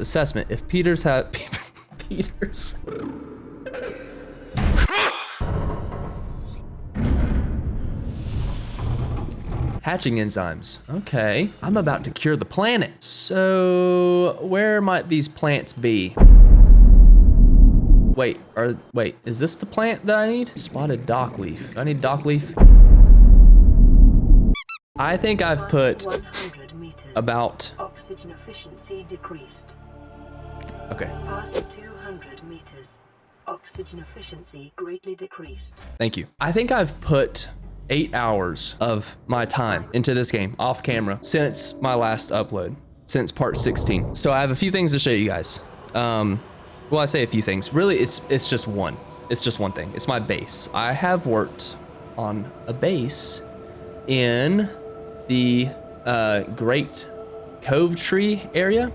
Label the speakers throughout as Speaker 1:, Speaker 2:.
Speaker 1: Assessment. If Peters have Peters. Hatching enzymes. Okay. I'm about to cure the planet. So where might these plants be? Wait, is this the plant that I need? Spotted dock leaf. Do I need dock leaf? I think I've put about
Speaker 2: oxygen efficiency decreased.
Speaker 1: Okay.
Speaker 2: Past 200 meters. Oxygen efficiency greatly decreased.
Speaker 1: Thank you. I think I've put 8 hours of my time into this game off camera since my last upload, since part 16. So I have a few things to show you guys. Well, I say a few things. Really, it's just one. It's just one thing. It's my base. I have worked on a base in the Great Cove Tree area.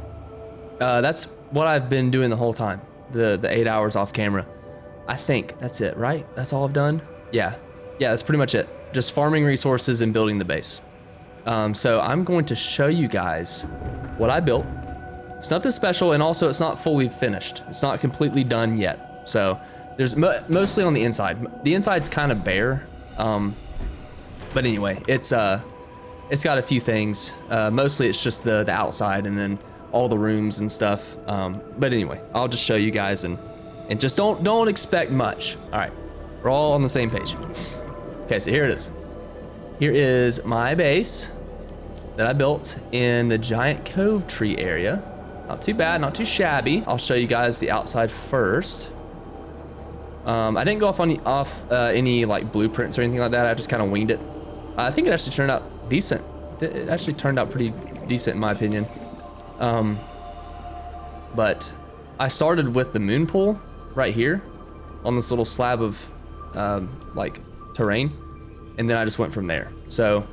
Speaker 1: That's what I've been doing the whole time. The 8 hours off camera. I think that's it, right? That's all I've done? Yeah, that's pretty much it. Just farming resources and building the base. So I'm going to show you guys what I built. It's nothing special, and also it's not fully finished. It's not completely done yet. So there's mostly on the inside. The inside's kind of bare. But anyway, it's got a few things. Mostly it's just the outside and then all the rooms and stuff. But anyway, I'll just show you guys and just don't expect much. All right, we're all on the same page. Okay, so here it is. Here is my base that I built in the Giant Cove Tree area. Not too bad, not too shabby. I'll show you guys the outside first. I didn't go off any like blueprints or anything like that. I just kind of winged it. I think it actually turned out decent. It actually turned out pretty decent in my opinion. But I started with the moon pool right here on this little slab of like terrain, and then I just went from there. So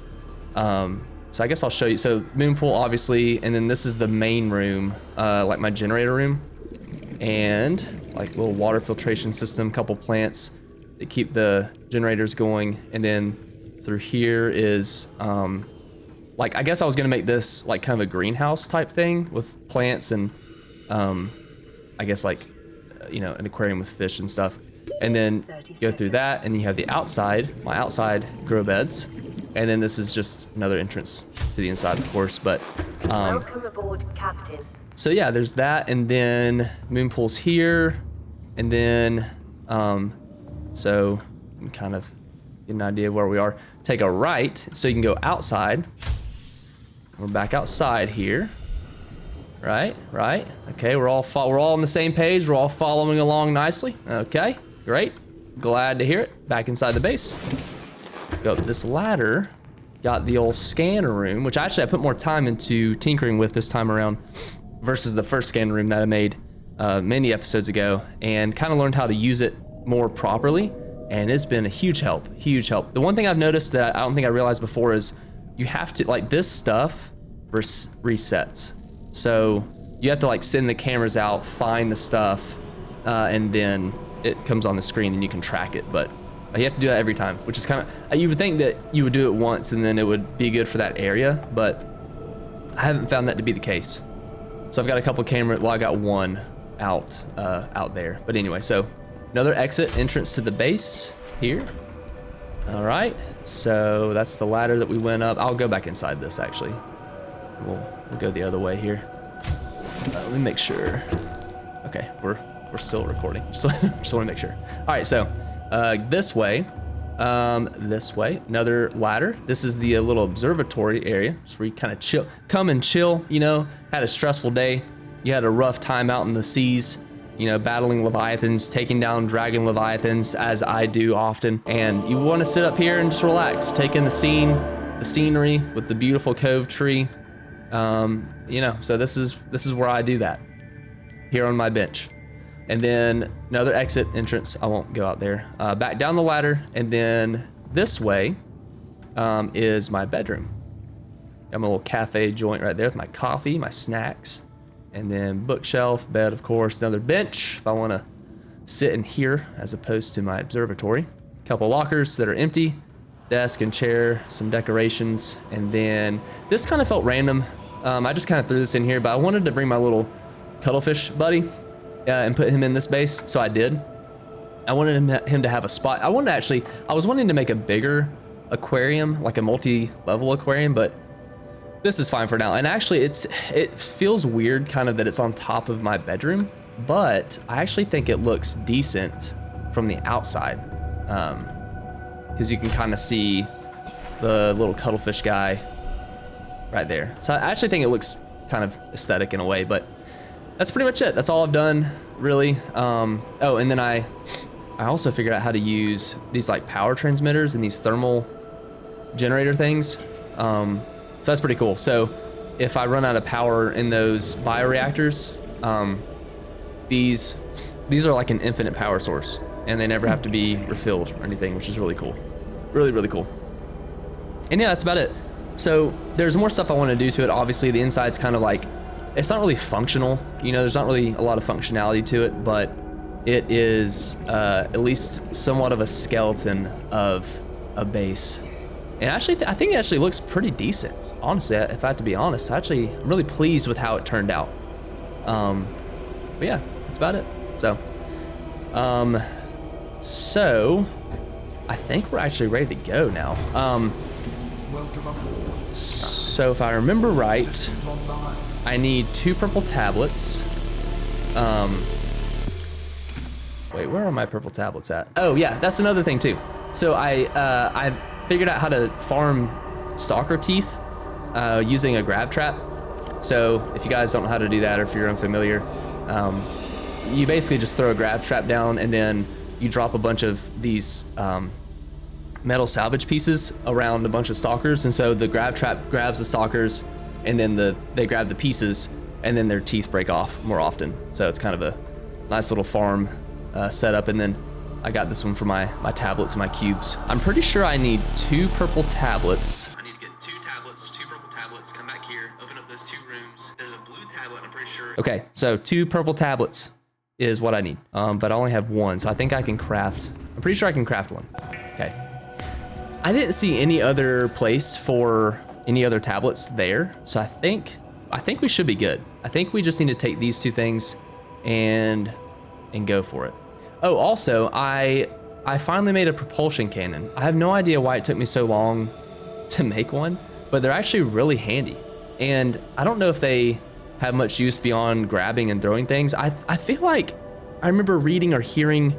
Speaker 1: I guess I'll show you. So moon pool obviously, and then this is the main room, like my generator room, and like little water filtration system, couple plants that keep the generators going, and then through here is like, I guess I was gonna make this like kind of a greenhouse type thing with plants and I guess like you know, an aquarium with fish and stuff, and then go through that, and you have the outside, my outside grow beds, and then this is just another entrance to the inside, of course. But
Speaker 2: Welcome aboard, Captain.
Speaker 1: so yeah, there's that, and then moon pool's here, and then so you can kind of get an idea of where we are. Take a right so you can go outside. We're back outside here. Right. Okay, we're all on the same page. We're all following along nicely. Okay, great. Glad to hear it. Back inside the base. Go up this ladder. Got the old scanner room, which actually I put more time into tinkering with this time around versus the first scanner room that I made many episodes ago, and kind of learned how to use it more properly. And it's been a huge help, huge help. The one thing I've noticed that I don't think I realized before is you have to, like, this stuff resets. So you have to like send the cameras out, find the stuff, and then it comes on the screen and you can track it. But you have to do that every time, which is kind of, you would think that you would do it once and then it would be good for that area, but I haven't found that to be the case. So I've got a couple cameras, well, I got one out there. But anyway, so another exit entrance to the base here. All right, so that's the ladder that we went up. I'll go back inside this actually. We'll go the other way here. Let me make sure. Okay, we're still recording. Just want to make sure. All right, so this way, another ladder. This is the little observatory area, just where you kind of come and chill. You know, had a stressful day. You had a rough time out in the seas. You know, battling leviathans, taking down dragon leviathans, as I do often. And you want to sit up here and just relax, take in the scenery with the beautiful cove tree. You know, so this is where I do that, here on my bench. And then another exit entrance. I won't go out there. Back down the ladder, and then this way is my bedroom. Got my little cafe joint right there with my coffee, my snacks, and then bookshelf, bed, of course, another bench if I want to sit in here as opposed to my observatory. A couple lockers that are empty, desk and chair, some decorations, and then this kind of felt random. I just kind of threw this in here, but I wanted to bring my little cuttlefish buddy and put him in this base, so I did. I wanted him to have a spot. I was wanting to make a bigger aquarium, like a multi-level aquarium, but this is fine for now. And actually it feels weird kind of that it's on top of my bedroom, but I actually think it looks decent from the outside. Because you can kind of see the little cuttlefish guy right there. So I actually think it looks kind of aesthetic in a way, but that's pretty much it. That's all I've done, really. Oh, and then I also figured out how to use these like power transmitters and these thermal generator things. So that's pretty cool. So if I run out of power in those bioreactors, these are like an infinite power source, and they never have to be refilled or anything, which is really cool. Really cool. And yeah, that's about it. So there's more stuff I want to do to it. Obviously, the inside's kind of like, it's not really functional. You know, there's not really a lot of functionality to it, but it is at least somewhat of a skeleton of a base. And actually, I think it actually looks pretty decent. Honestly, if I have to be honest, I'm really pleased with how it turned out. But yeah, that's about it. So I think we're actually ready to go now. So if I remember right, I need 2 purple tablets. Wait, where are my purple tablets at? Oh yeah, that's another thing too. So I figured out how to farm stalker teeth using a grab trap. So if you guys don't know how to do that, or if you're unfamiliar, you basically just throw a grab trap down, and then you drop a bunch of these metal salvage pieces around a bunch of stalkers. And so the grab trap grabs the stalkers, and then they grab the pieces, and then their teeth break off more often. So it's kind of a nice little farm setup. And then I got this one for my tablets and my cubes. I'm pretty sure I need 2 purple tablets. I need to get 2 tablets, 2 purple tablets, come back here, open up those 2 rooms. There's a blue tablet, I'm pretty sure. Okay, so 2 purple tablets is what I need. But I only have 1, so I think I can craft, I'm pretty sure I can craft 1. Okay. I didn't see any other place for any other tablets there, so I think we should be good. I think we just need to take these 2 things and go for it. Oh, also, I finally made a propulsion cannon. I have no idea why it took me so long to make one, but they're actually really handy. And I don't know if they have much use beyond grabbing and throwing things. I feel like I remember reading or hearing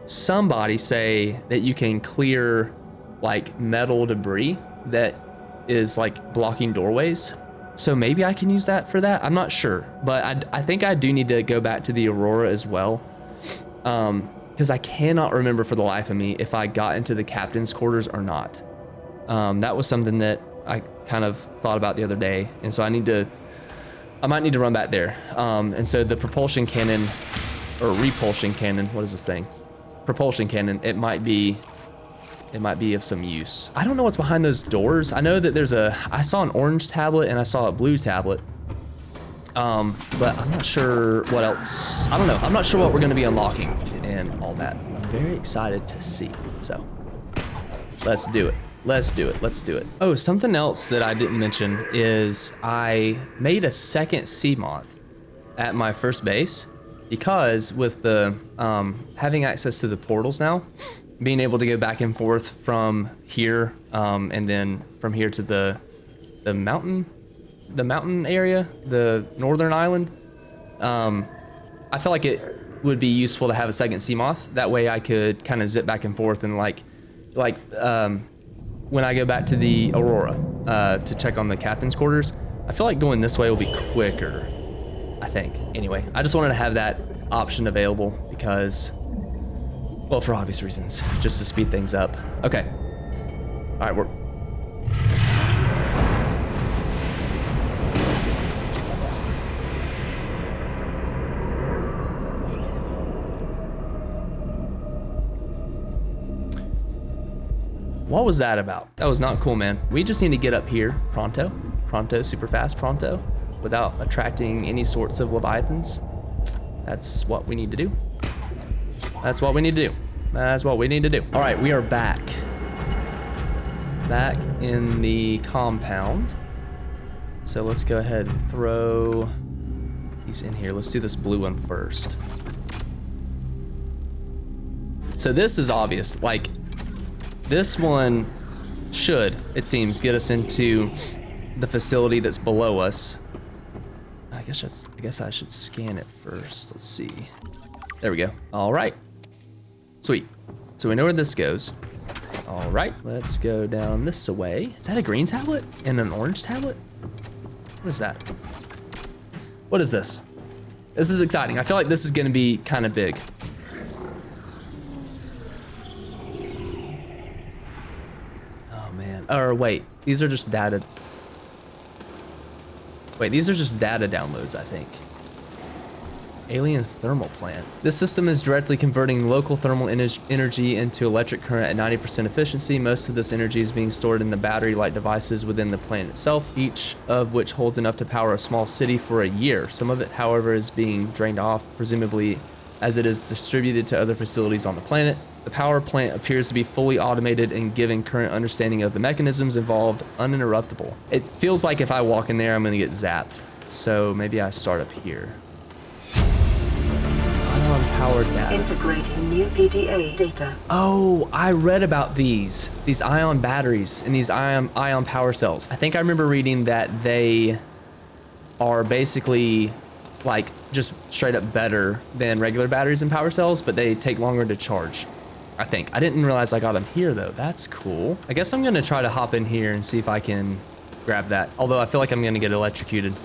Speaker 1: somebody say that you can clear like metal debris that is like blocking doorways. So maybe I can use that for that. I'm not sure, but I think I do need to go back to the Aurora as well. Because I cannot remember for the life of me if I got into the captain's quarters or not. That was something that I kind of thought about the other day, and so I might need to run back there. And so the propulsion cannon, or repulsion cannon, what is this thing? Propulsion cannon, it might be of some use. I don't know what's behind those doors. I know that I saw an orange tablet and I saw a blue tablet. But I'm not sure what else. I don't know. I'm not sure what we're going to be unlocking and all that. I'm very excited to see. So let's do it. Let's do it. Oh, something else that I didn't mention is I made a second sea moth at my first base, because with the having access to the portals now, being able to go back and forth from here and then from here to the mountain area, the northern island. I felt like it would be useful to have a second sea moth. That way I could kind of zip back and forth, and like when I go back to the Aurora to check on the captain's quarters, I feel like going this way will be quicker, I think. Anyway, I just wanted to have that option available because, well, for obvious reasons, just to speed things up. Okay. All right, what was that about? That was not cool, man. We just need to get up here pronto, super fast, pronto, without attracting any sorts of leviathans. That's what we need to do. That's what we need to do. All right, we are back in the compound. So let's go ahead and throw He's in here. Let's do this blue one first. So this is obvious. Like, this one should, it seems, get us into the facility that's below us. I guess I should scan it first. Let's see. There we go. All right. Sweet. So we know where this goes. All right, let's go down this way. Is that a green tablet and an orange tablet? What is that? What is this? This is exciting. I feel like this is gonna be kind of big. Oh man, or wait, these are just data. Wait, these are just data downloads, I think. Alien thermal plant. This system is directly converting local thermal energy into electric current at 90% efficiency. Most of this energy is being stored in the battery-like devices within the plant itself, each of which holds enough to power a small city for a year. Some of it, however, is being drained off, presumably as it is distributed to other facilities on the planet. The power plant appears to be fully automated and giving current understanding of the mechanisms involved uninterruptible. It feels like if I walk in there, I'm gonna get zapped. So maybe I start up here. Powered data.
Speaker 2: Integrating new PDA data.
Speaker 1: Oh, I read about these ion batteries and these ion power cells. I think I remember reading that they are basically like just straight up better than regular batteries and power cells, but they take longer to charge. I think. I didn't realize I got them here though. That's cool. I guess I'm gonna try to hop in here and see if I can grab that. Although I feel like I'm gonna get electrocuted.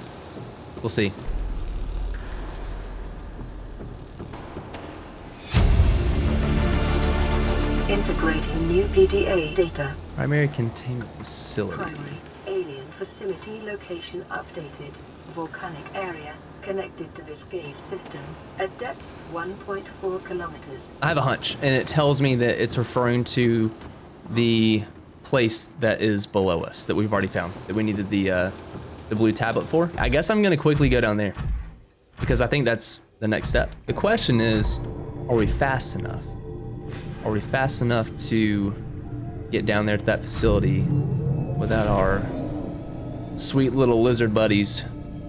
Speaker 1: We'll see.
Speaker 2: Integrating new PDA data.
Speaker 1: Primary containment facility.
Speaker 2: Primary alien facility location updated. Volcanic area connected to this cave system at depth 1.4 kilometers.
Speaker 1: I have a hunch, and it tells me that it's referring to the place that is below us that we've already found, that we needed the blue tablet for. I guess I'm gonna quickly go down there because I think that's the next step. The question is, are we fast enough? Are we fast enough to get down there to that facility without our sweet little lizard buddies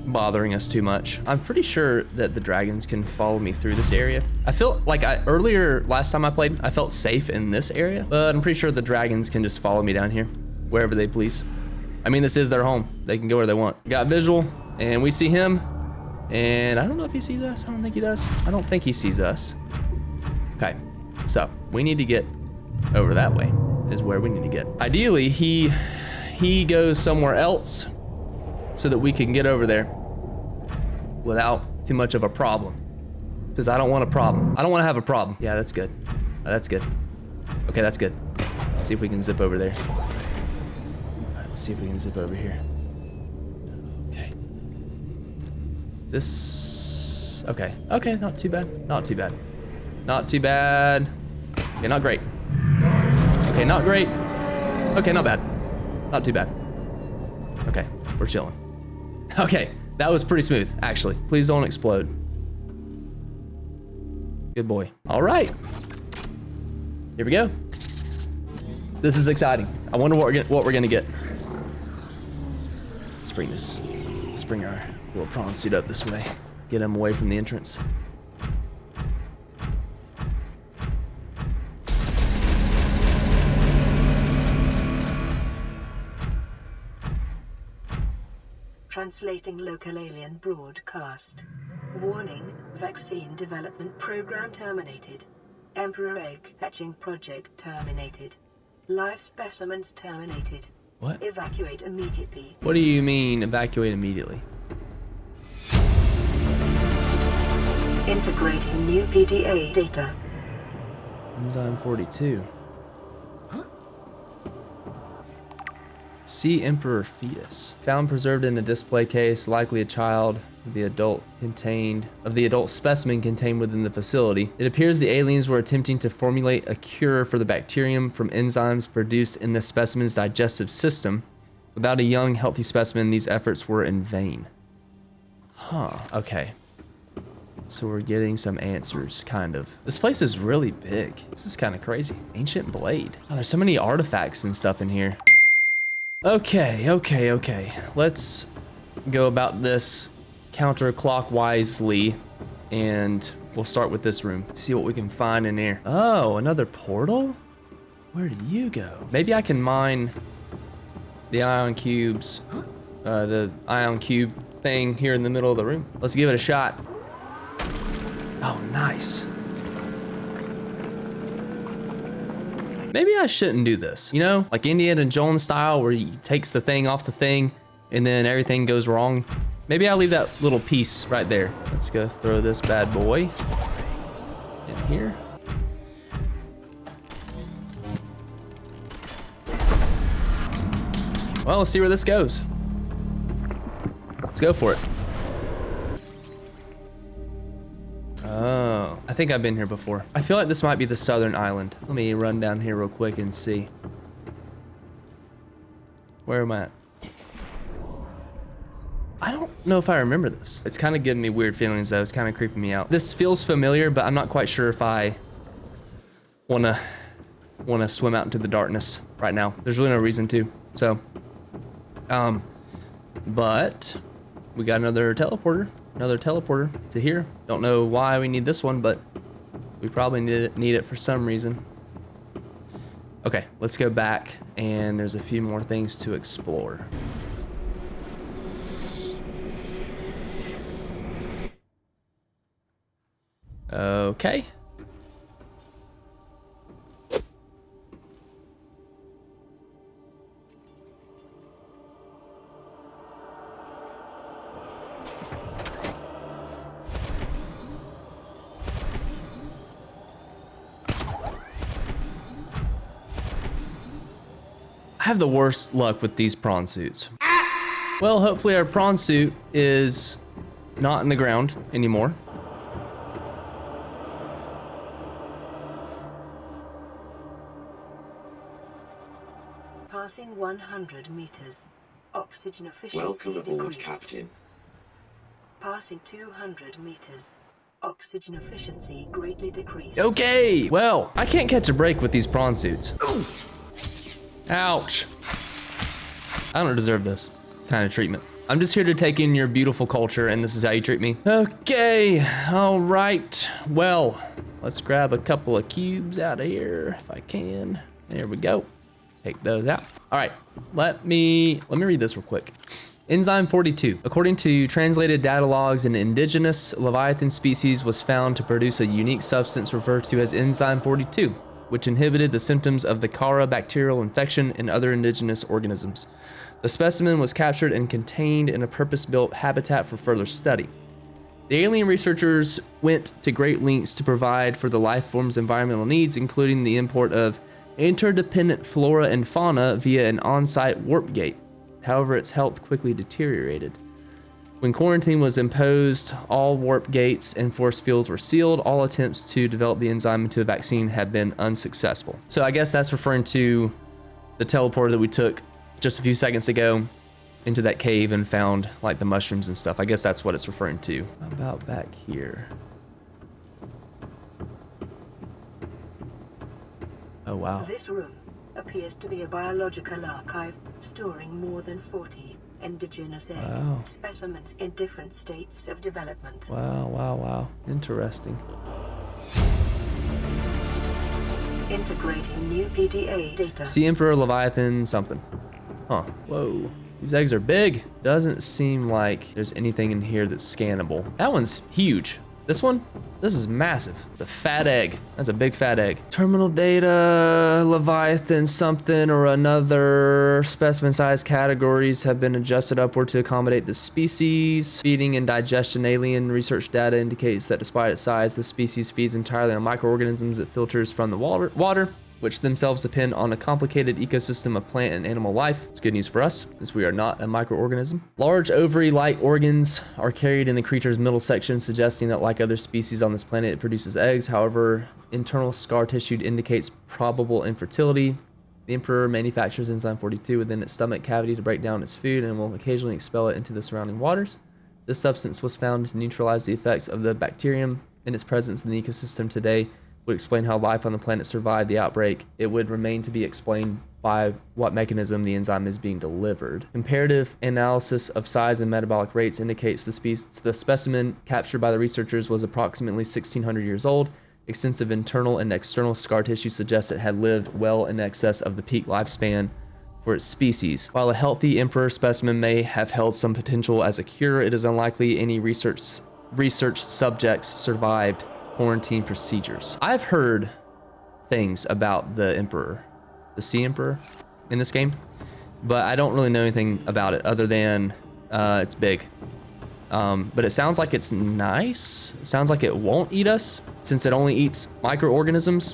Speaker 1: bothering us too much? I'm pretty sure that the dragons can follow me through this area. I feel like earlier, last time I played, I felt safe in this area, but I'm pretty sure the dragons can just follow me down here, wherever they please. I mean, this is their home. They can go where they want. Got visual, and we see him, and I don't know if he sees us. I don't think he does. I don't think he sees us. Okay. So we need to get over that way is where we need to get. Ideally, he goes somewhere else so that we can get over there without too much of a problem. Because I don't want a problem. I don't want to have a problem. Yeah, that's good. That's good. Okay, that's good. Let's see if we can zip over there. All right, let's see if we can zip over here. Okay. This, okay. Okay, not too bad. Not too bad. Not too bad. Okay, not great. Okay, not great. Okay, not bad. Not too bad. Okay, we're chilling. Okay, that was pretty smooth, actually. Please don't explode. Good boy. All right. Here we go. This is exciting. I wonder what we're gonna get. Let's bring our little prawn suit up this way. Get him away from the entrance.
Speaker 2: Translating local alien broadcast. Warning, vaccine development program terminated. Emperor egg hatching project terminated. Live specimens terminated.
Speaker 1: What?
Speaker 2: Evacuate immediately.
Speaker 1: What do you mean evacuate immediately?
Speaker 2: Integrating new PDA data.
Speaker 1: Enzyme 42. See Emperor fetus. Found preserved in a display case, likely a child of the adult specimen contained within the facility. It appears the aliens were attempting to formulate a cure for the bacterium from enzymes produced in the specimen's digestive system. Without a young, healthy specimen, these efforts were in vain. Huh, okay. So we're getting some answers, kind of. This place is really big. This is kind of crazy. Ancient blade. Oh, there's so many artifacts and stuff in here. Okay. Let's go about this counterclockwise, and we'll start with this room. See what we can find in here. Oh, another portal? Where did you go? Maybe I can mine the ion cubes, the ion cube thing here in the middle of the room. Let's give it a shot. Oh, nice. Maybe I shouldn't do this, you know? Like Indiana Jones style, where he takes the thing off the thing and then everything goes wrong. Maybe I'll leave that little piece right there. Let's go throw this bad boy in here. Well, let's see where this goes. Let's go for it. Oh, I think I've been here before. I feel like this might be the southern island. Let me run down here real quick and see. Where am I at? I don't know if I remember this. It's kind of giving me weird feelings though. It's kind of creeping me out. This feels familiar, but I'm not quite sure if I wanna swim out into the darkness right now. There's really no reason to. So, but we got another teleporter to here. Don't know why we need this one, but we probably need it for some reason. Okay, let's go back, and there's a few more things to explore. Okay. I have the worst luck with these prawn suits. Well, hopefully our prawn suit is not in the ground anymore.
Speaker 2: Passing 100 meters. Oxygen efficiency
Speaker 3: Welcome aboard,
Speaker 2: decreased.
Speaker 3: Captain.
Speaker 2: Passing 200 meters. Oxygen efficiency greatly decreased.
Speaker 1: Okay, well, I can't catch a break with these prawn suits. Ouch. I don't deserve this kind of treatment. I'm just here to take in your beautiful culture, and this is how you treat me. Okay, all right. Well, let's grab a couple of cubes out of here if I can. There we go. Take those out. All right, let me read this real quick. Enzyme 42. According to translated data logs, an indigenous Leviathan species was found to produce a unique substance referred to as enzyme 42, which inhibited the symptoms of the Kharaa bacterial infection in other indigenous organisms. The specimen was captured and contained in a purpose-built habitat for further study. The alien researchers went to great lengths to provide for the life form's environmental needs, including the import of interdependent flora and fauna via an on-site warp gate. However, its health quickly deteriorated. When quarantine was imposed, all warp gates and force fields were sealed. All attempts to develop the enzyme into a vaccine have been unsuccessful. So I guess that's referring to the teleporter that we took just a few seconds ago into that cave and found like the mushrooms and stuff. I guess that's what it's referring to. How about back here? Oh, wow.
Speaker 2: This room appears to be a biological archive storing more than 40 indigenous egg specimens in different states of development.
Speaker 1: Wow, wow, wow. Interesting.
Speaker 2: Integrating new PDA data.
Speaker 1: See Emperor Leviathan something. Huh. Whoa. These eggs are big. Doesn't seem like there's anything in here that's scannable. That one's huge. This one? This is massive. It's a fat egg. That's a big fat egg. Terminal data, Leviathan something or another. Specimen size categories have been adjusted upward to accommodate the species. Feeding and digestion. Alien research data indicates that despite its size, the species feeds entirely on microorganisms it filters from the water, which themselves depend on a complicated ecosystem of plant and animal life. It's good news for us, since we are not a microorganism. Large ovary-like organs are carried in the creature's middle section, suggesting that like other species on this planet, it produces eggs. However, internal scar tissue indicates probable infertility. The Emperor manufactures enzyme 42 within its stomach cavity to break down its food and will occasionally expel it into the surrounding waters. This substance was found to neutralize the effects of the bacterium in its presence in the ecosystem today. Would explain how life on the planet survived the outbreak. It would remain to be explained by what mechanism the enzyme is being delivered. Comparative analysis of size and metabolic rates indicates the specimen captured by the researchers was approximately 1,600 years old. Extensive internal and external scar tissue suggests it had lived well in excess of the peak lifespan for its species. While a healthy emperor specimen may have held some potential as a cure, it is unlikely any research subjects survived quarantine procedures. I've heard things about the emperor, the sea emperor in this game, but I don't really know anything about it other than it's big. But it sounds like it's nice. It sounds like it won't eat us since it only eats microorganisms,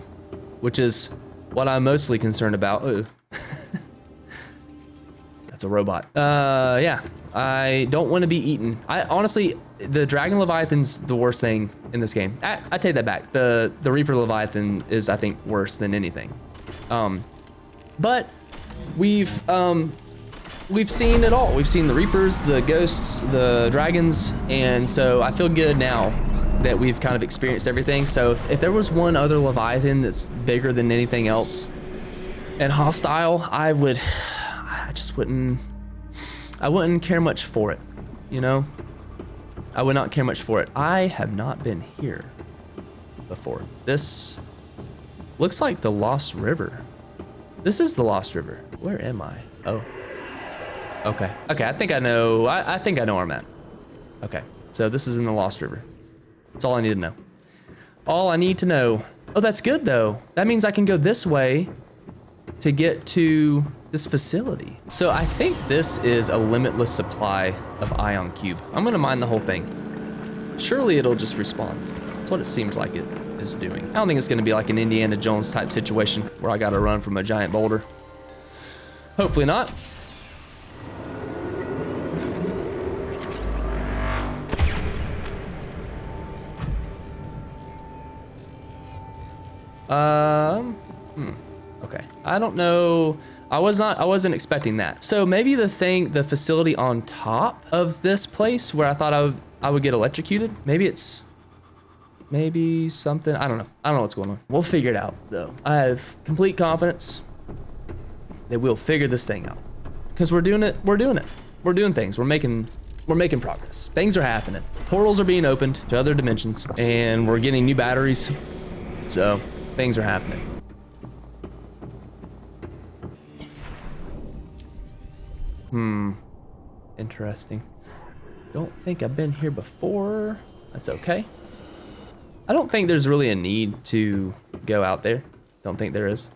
Speaker 1: which is what I'm mostly concerned about. Ooh. That's a robot. Yeah, I don't want to be eaten. I honestly, the Dragon Leviathan's the worst thing in this game. I take that back. The Reaper Leviathan is, I think, worse than anything. But we've seen it all. We've seen the Reapers, the ghosts, the dragons, and so I feel good now that we've kind of experienced everything. So if there was one other Leviathan that's bigger than anything else and hostile, I wouldn't care much for it, you know? I would not care much for it. I have not been here before. This looks like the Lost River. This is the Lost River. Where am I? Oh. Okay. Okay, I think I know. I think I know where I'm at. Okay, so this is in the Lost River. That's all I need to know. All I need to know. Oh, that's good though. That means I can go this way to get to this facility. So I think this is a limitless supply of ion cube. I'm gonna mine the whole thing. Surely it'll just respawn. That's what it seems like it is doing. I don't think it's gonna be like an Indiana Jones type situation where I gotta run from a giant boulder. Hopefully not. Okay. I don't know. I wasn't expecting that. So maybe the facility on top of this place where I thought I would get electrocuted, maybe something, I don't know. I don't know what's going on. We'll figure it out though. I have complete confidence that we'll figure this thing out. Because we're doing it. We're doing things. We're making progress. Things are happening. Portals are being opened to other dimensions and we're getting new batteries. So things are happening. Interesting. Don't think I've been here before. That's okay. I don't think there's really a need to go out there. Don't think there is.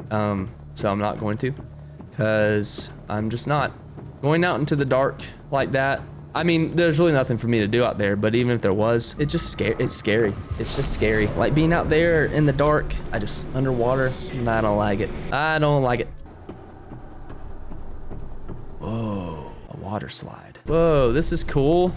Speaker 1: So I'm not going to, because I'm just not going out into the dark like that. I mean, there's really nothing for me to do out there, but even if there was, it's scary. It's just scary. Like being out there in the dark, underwater, I don't like it. I don't like it. Whoa, a water slide. Whoa, this is cool.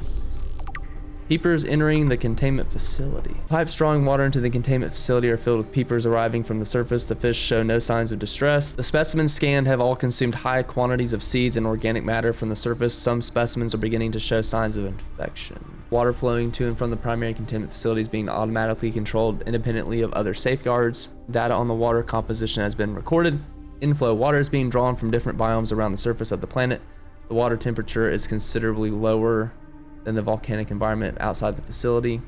Speaker 1: Peepers entering the containment facility. Pipes drawing water into the containment facility are filled with peepers arriving from the surface. The fish show no signs of distress. The specimens scanned have all consumed high quantities of seeds and organic matter from the surface. Some specimens are beginning to show signs of infection. Water flowing to and from the primary containment facility is being automatically controlled independently of other safeguards. Data on the water composition has been recorded. Inflow water is being drawn from different biomes around the surface of the planet. The water temperature is considerably lower than the volcanic environment outside the facility,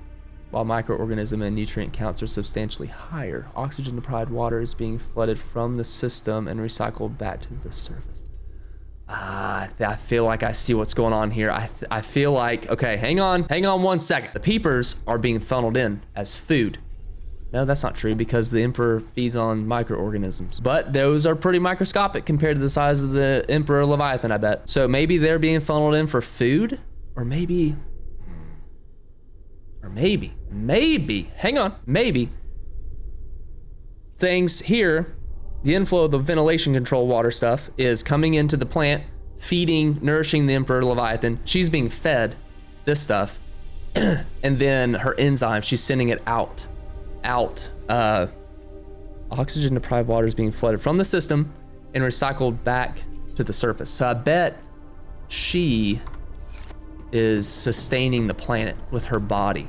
Speaker 1: while microorganism and nutrient counts are substantially higher. Oxygen deprived water is being flooded from the system and recycled back to the surface. I feel like I see what's going on here. I feel like, okay, hang on 1 second. The peepers are being funneled in as food. No, that's not true because the Emperor feeds on microorganisms, but those are pretty microscopic compared to the size of the Emperor Leviathan, I bet. So maybe they're being funneled in for food, or maybe, hang on, maybe things here, the inflow of the ventilation control water stuff is coming into the plant, feeding, nourishing the Emperor Leviathan. She's being fed this stuff, and then her enzyme, she's sending it out. Oxygen deprived water is being flooded from the system and recycled back to the surface. So I bet she is sustaining the planet with her body,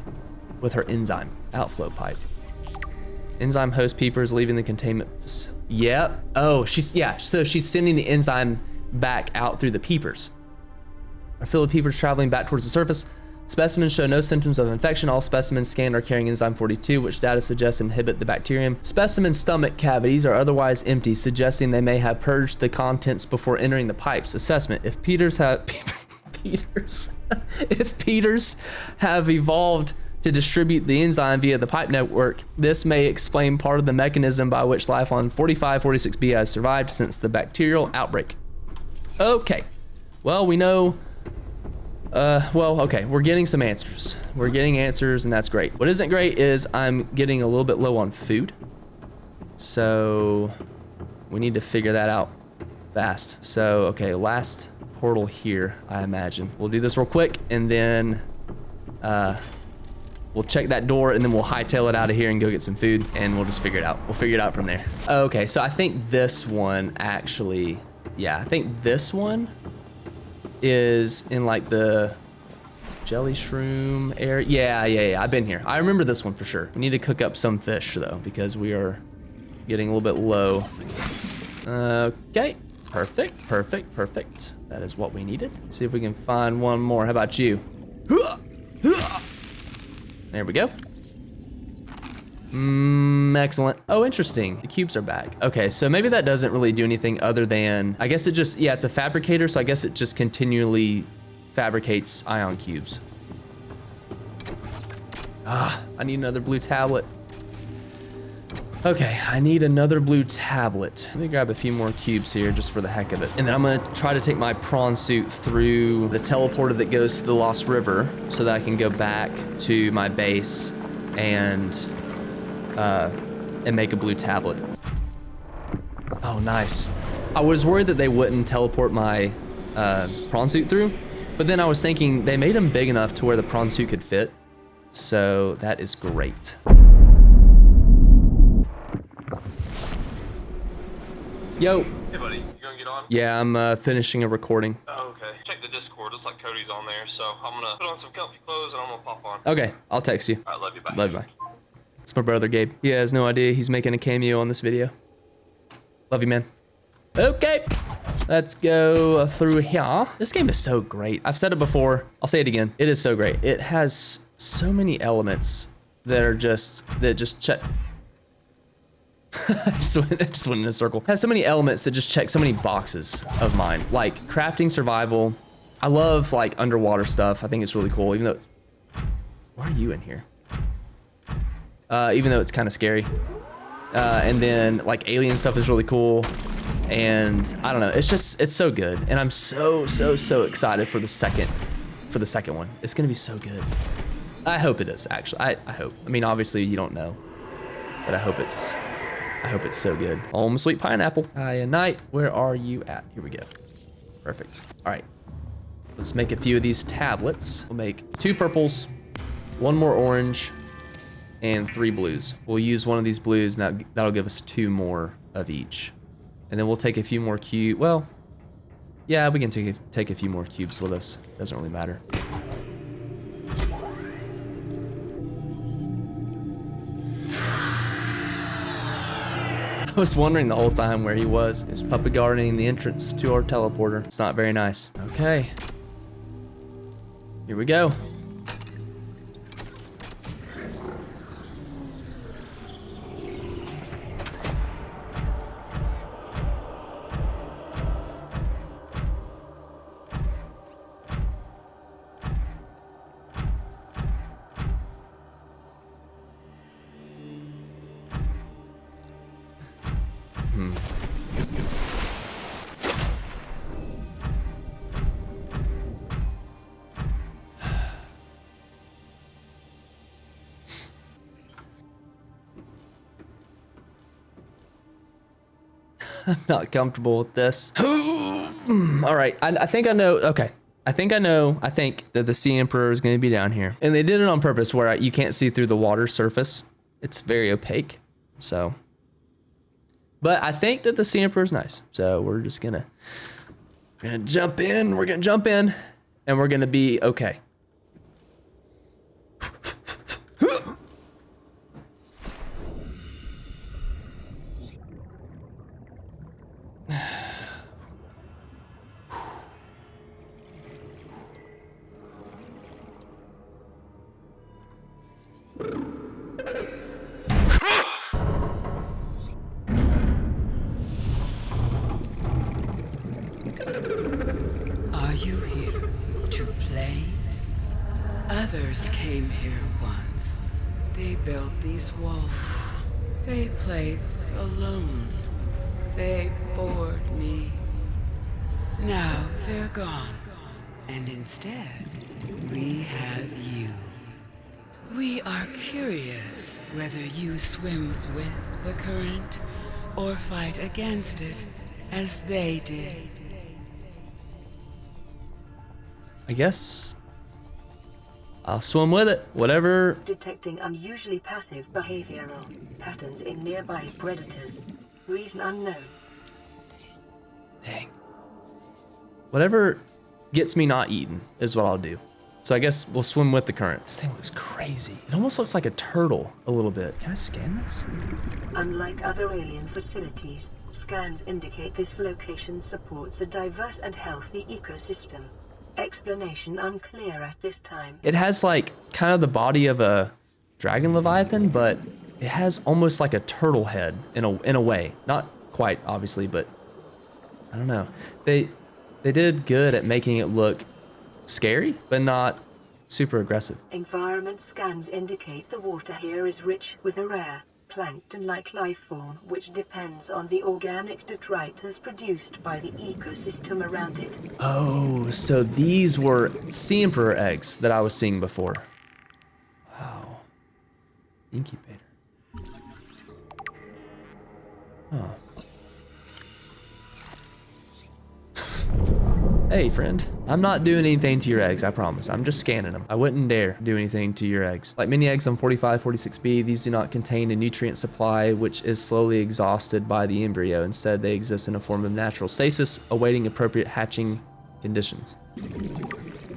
Speaker 1: with her enzyme outflow pipe. Enzyme host peepers leaving the containment facility. Yep. Oh, yeah, so she's sending the enzyme back out through the peepers. Are filled with peepers traveling back towards the surface. Specimens show no symptoms of infection. All specimens scanned are carrying enzyme 42, which data suggests inhibit the bacterium. Specimen stomach cavities are otherwise empty, suggesting they may have purged the contents before entering the pipes. Assessment: if Peters have if Peters have evolved to distribute the enzyme via the pipe network, this may explain part of the mechanism by which life on 4546b has survived since the bacterial outbreak. Okay, well, we know. Okay, we're getting some answers. We're getting answers, and that's great. What isn't great is I'm getting a little bit low on food. So we need to figure that out fast. So, okay, last portal here, I imagine. We'll do this real quick, and then we'll check that door, and then we'll hightail it out of here and go get some food, and we'll just figure it out. We'll figure it out from there. Okay, so I think this one actually, yeah, I think this one is in like the jelly shroom area. Yeah, I've been here. I remember this one for sure. We need to cook up some fish though, because we are getting a little bit low. Okay, perfect. That is what we needed. See if we can find one more. How about you? There we go. Excellent. Oh, interesting. The cubes are back. Okay, so maybe that doesn't really do anything other than, I guess it just, yeah, it's a fabricator, so I guess it just continually fabricates ion cubes. I need another blue tablet. Okay, I need another blue tablet. Let me grab a few more cubes here just for the heck of it. And then I'm gonna try to take my prawn suit through the teleporter that goes to the Lost River so that I can go back to my base and make a blue tablet. Oh, nice. I was worried that they wouldn't teleport my prawn suit through, but then I was thinking they made them big enough to where the prawn suit could fit. So that is great. Yo.
Speaker 3: Hey buddy, you gonna get on?
Speaker 1: Yeah, I'm finishing a recording.
Speaker 3: Oh, okay. Check the Discord, looks like Cody's on there, so I'm gonna put on some comfy clothes and I'm gonna pop on.
Speaker 1: Okay, I'll text you.
Speaker 3: Alright, love you, bye.
Speaker 1: Love you, bye. It's my brother, Gabe. He has no idea he's making a cameo on this video. Love you, man. Okay, let's go through here. This game is so great. I've said it before. I'll say it again. It is so great. It has so many elements that just check. I just went in a circle. It has so many elements that just check so many boxes of mine. Like crafting, survival. I love like underwater stuff. I think it's really cool, even though, why are you in here? Even though it's kind of scary. And then like alien stuff is really cool. And I don't know, it's so good. And I'm so excited for the second one. It's gonna be so good. I hope it is, actually. I hope. I mean, obviously you don't know, but I hope it's so good. Home sweet pineapple. Hi, night. Where are you at? Here we go. Perfect. All right. Let's make a few of these tablets. We'll make 2 purples, 1 more orange, and 3 blues. We'll use one of these blues, and that'll give us 2 more of each. And then we'll take a few more cubes. Well, yeah, we can take a few more cubes with us. Doesn't really matter. I was wondering the whole time where he was. He was puppet guarding the entrance to our teleporter. It's not very nice. Okay. Here we go. I'm not comfortable with this. All right, I think I know. Okay, I think that the Sea Emperor is going to be down here. And they did it on purpose where you can't see through the water surface. It's very opaque, so. But I think that the Sea Emperor is nice. So we're just gonna jump in. We're gonna jump in, and we're gonna be okay.
Speaker 4: others came here once. They built these walls. They played alone. They bored me. Now they're gone. And instead, we have you. We are curious whether you swim with the current or fight against it as they did.
Speaker 1: I guess I'll swim with it. Whatever.
Speaker 2: Detecting unusually passive behavioral patterns in nearby predators. Reason unknown.
Speaker 1: Dang. Whatever gets me not eaten is what I'll do. So I guess we'll swim with the current. This thing looks crazy. It almost looks like a turtle a little bit. Can I scan this?
Speaker 2: Unlike other alien facilities, scans indicate this location supports a diverse and healthy ecosystem. Explanation unclear at this time.
Speaker 1: It has like kind of the body of a dragon leviathan, but it has almost like a turtle head in a way. Not quite, obviously, but I don't know. They did good at making it look scary, but not super aggressive.
Speaker 2: Environment scans indicate the water here is rich with a rare, plankton-like life form which depends on the organic detritus produced by the ecosystem around it.
Speaker 1: Oh, so these were sea emperor eggs that I was seeing before. Wow. Incubator. Oh. Hey, friend. I'm not doing anything to your eggs, I promise. I'm just scanning them. I wouldn't dare do anything to your eggs. Like many eggs on 45, 46B, these do not contain a nutrient supply which is slowly exhausted by the embryo. Instead, they exist in a form of natural stasis, awaiting appropriate hatching conditions.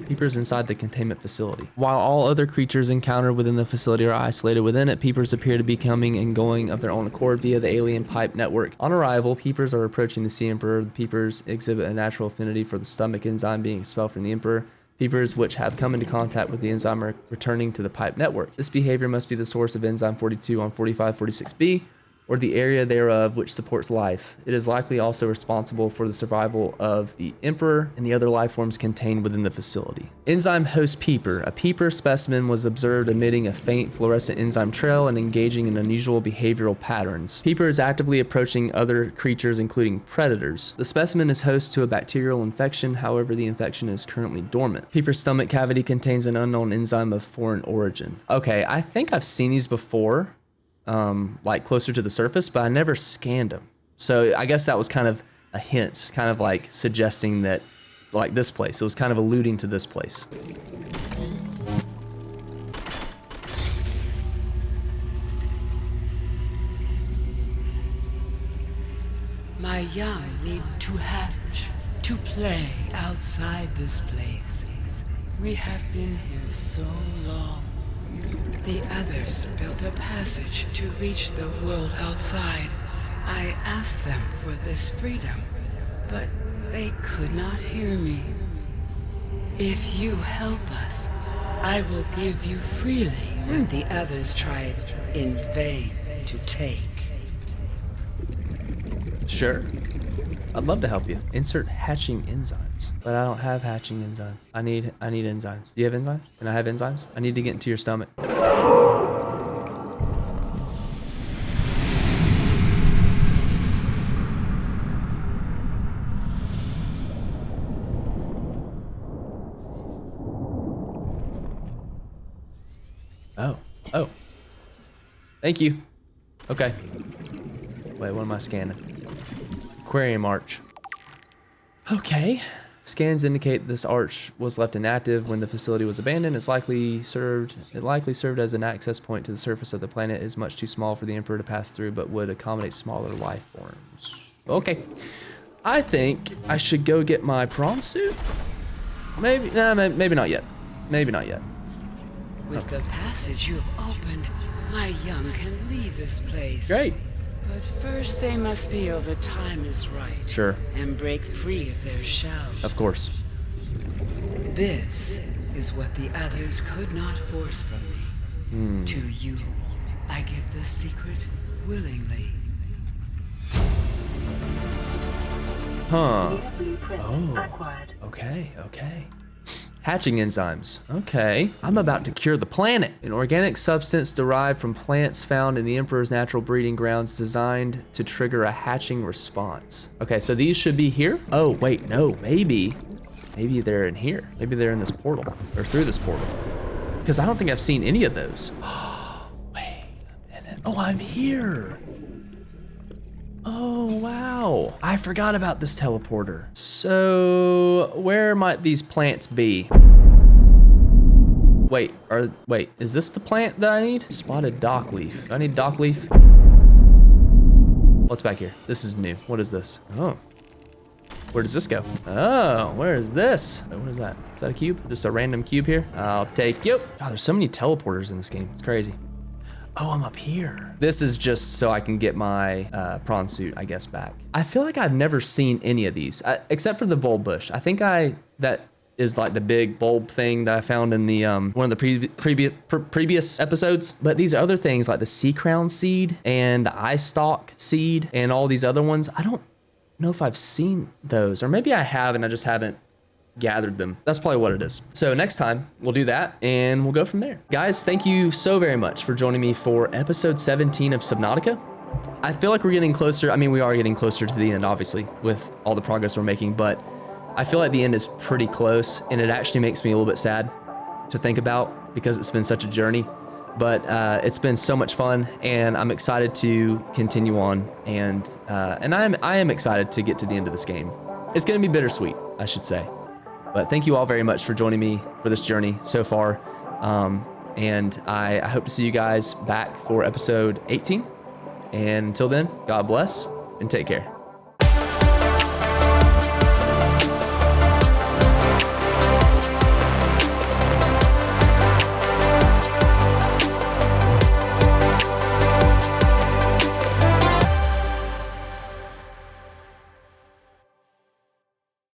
Speaker 1: Peepers inside the containment facility. While all other creatures encountered within the facility are isolated within it, peepers appear to be coming and going of their own accord via the alien pipe network. On arrival, peepers are approaching the sea emperor. The peepers exhibit a natural affinity for the stomach enzyme being expelled from the emperor. Peepers which have come into contact with the enzyme are returning to the pipe network. This behavior must be the source of enzyme 42 on 45, 46B, or the area thereof which supports life. It is likely also responsible for the survival of the emperor and the other life forms contained within the facility. Enzyme host peeper. A peeper specimen was observed emitting a faint fluorescent enzyme trail and engaging in unusual behavioral patterns. Peeper is actively approaching other creatures, including predators. The specimen is host to a bacterial infection, however, the infection is currently dormant. Peeper's stomach cavity contains an unknown enzyme of foreign origin. Okay, I think I've seen these before. Like closer to the surface, but I never scanned them. So I guess that was kind of a hint, kind of like suggesting that, like this place, it was kind of alluding to this place.
Speaker 4: My young need to hatch, to play outside this place. We have been here so long. The others built a passage to reach the world outside. I asked them for this freedom, but they could not hear me. If you help us, I will give you freely what the others tried in vain to take.
Speaker 1: Sure. I'd love to help you. Insert hatching enzymes. But I don't have hatching enzyme. I need enzymes. Do you have enzymes? Can I have enzymes? I need to get into your stomach. Oh. Thank you. Okay. Wait, what am I scanning? Aquarium arch. Okay. Scans indicate this arch was left inactive when the facility was abandoned. It likely served as an access point to the surface of the planet. It is much too small for the Emperor to pass through, but would accommodate smaller life forms. Okay. I think I should go get my prawn suit. Maybe not yet. Maybe not yet.
Speaker 4: With the passage you have opened, my young can leave this place.
Speaker 1: Great.
Speaker 4: But first they must feel the time is right.
Speaker 1: Sure.
Speaker 4: And break free of their shells.
Speaker 1: Of course.
Speaker 4: This is what the others could not force from me. To you, I give the secret willingly.
Speaker 1: Huh.
Speaker 2: New blueprint acquired.
Speaker 1: Okay. Hatching enzymes. Okay. I'm about to cure the planet. An organic substance derived from plants found in the Emperor's natural breeding grounds designed to trigger a hatching response. Okay, so these should be here. Oh, wait, no, maybe they're in here. Maybe they're in this portal or through this portal. Because I don't think I've seen any of those. Wait a minute. Oh, I'm here. Oh, wow. I forgot about this teleporter. So where might these plants be? Wait, is this the plant that I need? Spotted dock leaf. Do I need dock leaf? What's back here? This is new. What is this? Oh. Where does this go? Oh, where is this? Oh, what is that? Is that a cube? Just a random cube here? I'll take you. God, there's so many teleporters in this game. It's crazy. Oh, I'm up here. This is just so I can get my prawn suit, I guess, back. I feel like I've never seen any of these, except for the bulb bush. I think that is like the big bulb thing that I found in the one of the previous episodes. But these other things like the sea crown seed and the eye stalk seed and all these other ones, I don't know if I've seen those, or maybe I have and I just haven't gathered them. That's probably what it is. So next time we'll do that and we'll go from there. Guys, thank you so very much for joining me for episode 17 of Subnautica. I feel like we're getting closer. I mean, we are getting closer to the end, obviously, with all the progress we're making, but I feel like the end is pretty close, and it actually makes me a little bit sad to think about because it's been such a journey. But it's been so much fun, and I'm excited to continue on, and I am excited to get to the end of this game. It's going to be bittersweet, I should say. But thank you all very much for joining me for this journey so far. And I hope to see you guys back for episode 18. And until then, God bless and take care.